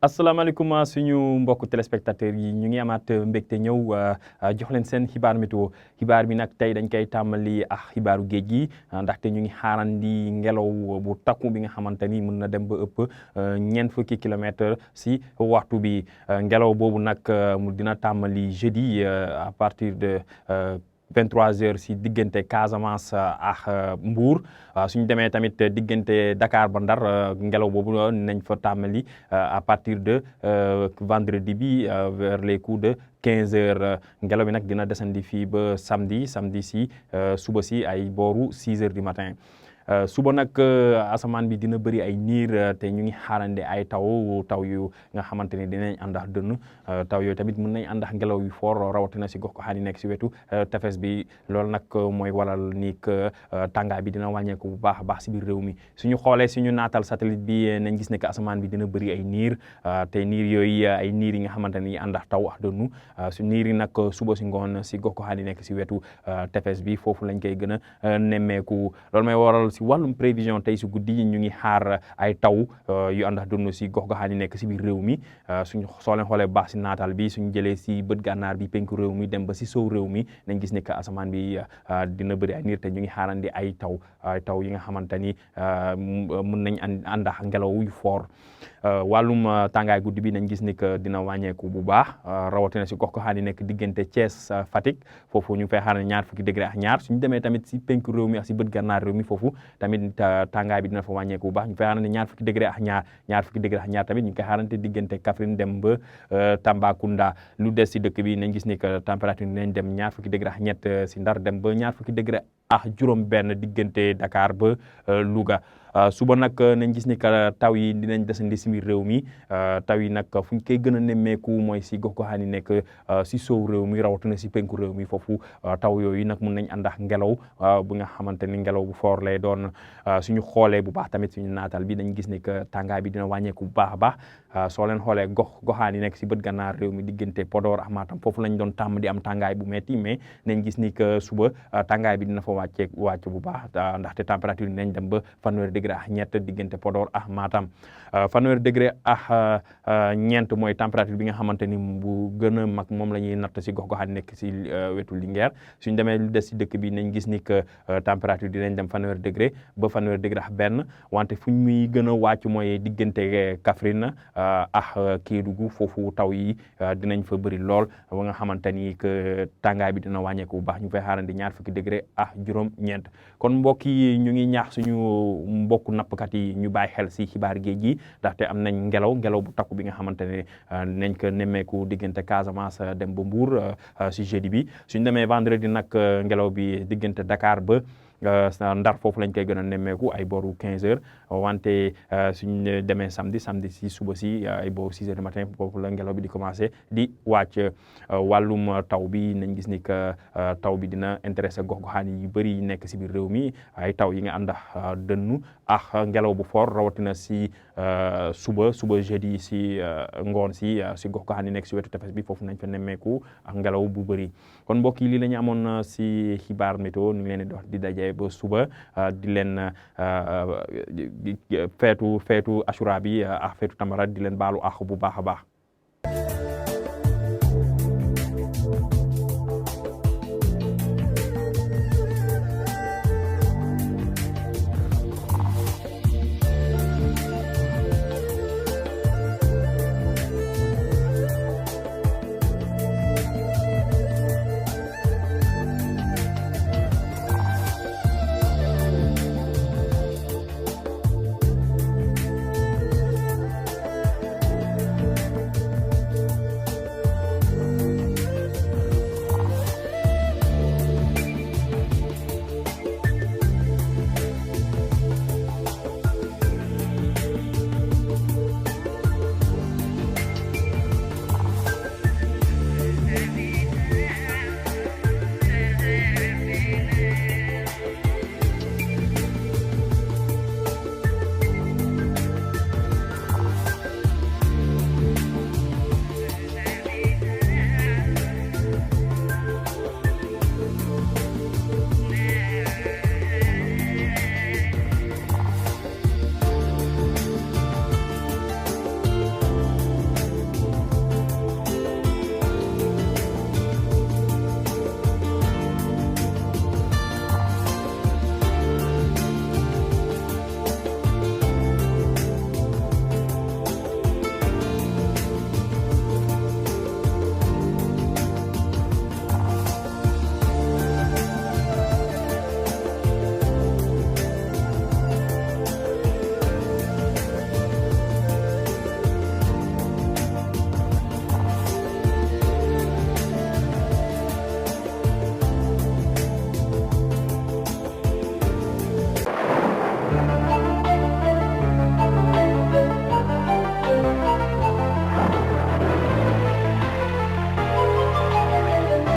asalaamaaleykum suñu mbokku téléspectateurs yi ñu ngi amaat mbégte ñëw jox leen seen xibaar météo xibaar bi nag tey dañ koy tàmbali ak xibaaru géej gi ndaxte ñu ngi xaarandi ngelaw bu takku bi nga xamante ni mën na dem ba ëpp ñeent fukki kilomètres si waxtu bi ngelaw boobu nag mu dina tàmbali jeudi à partir de 23h si diggante Casamance ak Mbour suñu demee tamit diggante Dakar ba Ndar ngelaw boobu nañ fa tàmbali à partir de vendredi bi vers les coups de 15h ngelaw bi nag dina desandi fii ba samedi si suba si ay booru 6h du matin. suba nag asamaan bi dina bëri ay niir te ñu ngi xaarande ay taw yu nga xamante ni dinañ àndax dënn taw yooyu tamit mën nañ àndax ngelaw yu fort rawatina si gox ko xaani nekk si wetu tefes bi loolu nag mooy waral ni que tàngaay bi dina wàññeeku bu baax a baax si biir réew mi suñu xoolee suñu naatal satellite bi nañ gis ne que asamaan bi dina bëri ay niir te niir yooyu ay niir yi nga xamante ni àndax taw ak dënnu su niir yi nag suba si ngoon si gox ko xaani nekk si wetu tefes bi foofu lañ koy gën a nemmeeku loolu may waral si wàllum prévision tey si guddi ñu ngi xaar ay taw yu àndax dund si gox-goxaan yi nekk si biir réew mi suñu soo leen xoolee baax si naataal bi suñu jëlee si bët gànnaar bi penku réew mi dem ba si sow réew mi nañ gis ne que asamaan bi dina bëri ay niir te ñu ngi xaarandi ay taw yi nga xamante ni mën nañ àndax ngelaw yu fort wàllum tàngaay guddi bi nañ gis ni que dina wàññeeku bu baax rawatina si gox-goxaan yi nekk diggante Thiès Fatick foofu ñu ngi fay xaar ñaar fukki degré ak ñaar suñu demee tamit si penku réew mi ak si bët gànnaar réew mi foofu tamit tàngaay bi dina fa wàññeeku bu baax ñu fay xaarante ñaar fukki degré ak ñaar tamit ñu koy xaarante diggante Kaffrine dem ba Tambacounda lu des si dëkk bi nañ gis ni que température dinañ dem ñaar fukki degré ak ñett si Ndar dem ba ñaar fukki degré ak juróom benn diggante Dakar ba Louga suba nag nañ gis ni que taw yi dinañ desandi si biir réew mi taw yi nag fu ñu koy gën a nemmeeku mooy si gox-goxaan yi nekk si sow réew mi rawatina si penku réew mi foofu taw yooyu nag mun nañ àndax ngelaw bu nga xamante ni ngelaw bu fort lay doon suñu xoolee bu baax tamit suñu naatal bi dañ gis ni que tàngaay bi dina wàññeeku bu baax a baax soo leen xoolee goxaan yi nekk si bët gànnaar réew mi diggante Podor ak Matam foofu lañ doon tàmm di am tàngaay bu metti mais nañ gis ni que suba tàngaay bi dina fa wàcc bu baax ndaxte température nañ dem ba fanweeri degré ak ñett diggante Podor ak Matam fanweeri degré ak ñeent mooy température bi nga xamante ni bu gën a mag moom la ñuy natt si gox-goxaan nekk si wetu Linguère suñ demee lu des si dëkk bi nañ gis ni que température dinañ dem fanweeri degré ba fanweeri degré ak benn wante fu muy gën a wàcc mooy diggante Kaffrine ak Kédougou foofu taw yi dinañ fa bëri lool ba nga xamante ni que tàngaay bi dina wàññeeku bu baax ñu fay xaarandi ñaar fukki degré ak juróom-ñeent kon mbokk yi ñu ngi ñaax suñu mbokku nappkat yi ñu bàyyi xel si xibaar géej gi ndaxte am nañ ngelaw bu takku bi nga xamante ne nañ ko nemmeeku diggante Casamance dem ba Mbour si jeudi bi suñ demee vendredi nag ngelaw bi diggante Dakar ba Ndar foofu lañ koy gën a nemmeeku ay booru 15h wante suñ demee samedi si suba si ay booru 6h du matin foofu la ngelaw bi di commencé di wàcc wàllum taw bi nañ gis ni que taw bi dina intéressé gox-goxaan yu bëri nekk si biir réew mi ay taw yi nga àndax dënnu ak ngelaw bu fort rawatina si suba jeudi si ngoon si gox-goxaan yi nekk si wetu tefes bi foofu nañ fa nemmeeku ak ngelaw bu bëri kon mbokk yi lii la ñu amoon si xibaar météo ñu ngi leen di dox di daje ba suba di leen feetu Ashura bi ak feetu Tamara di leen baalu àq bu baax a baax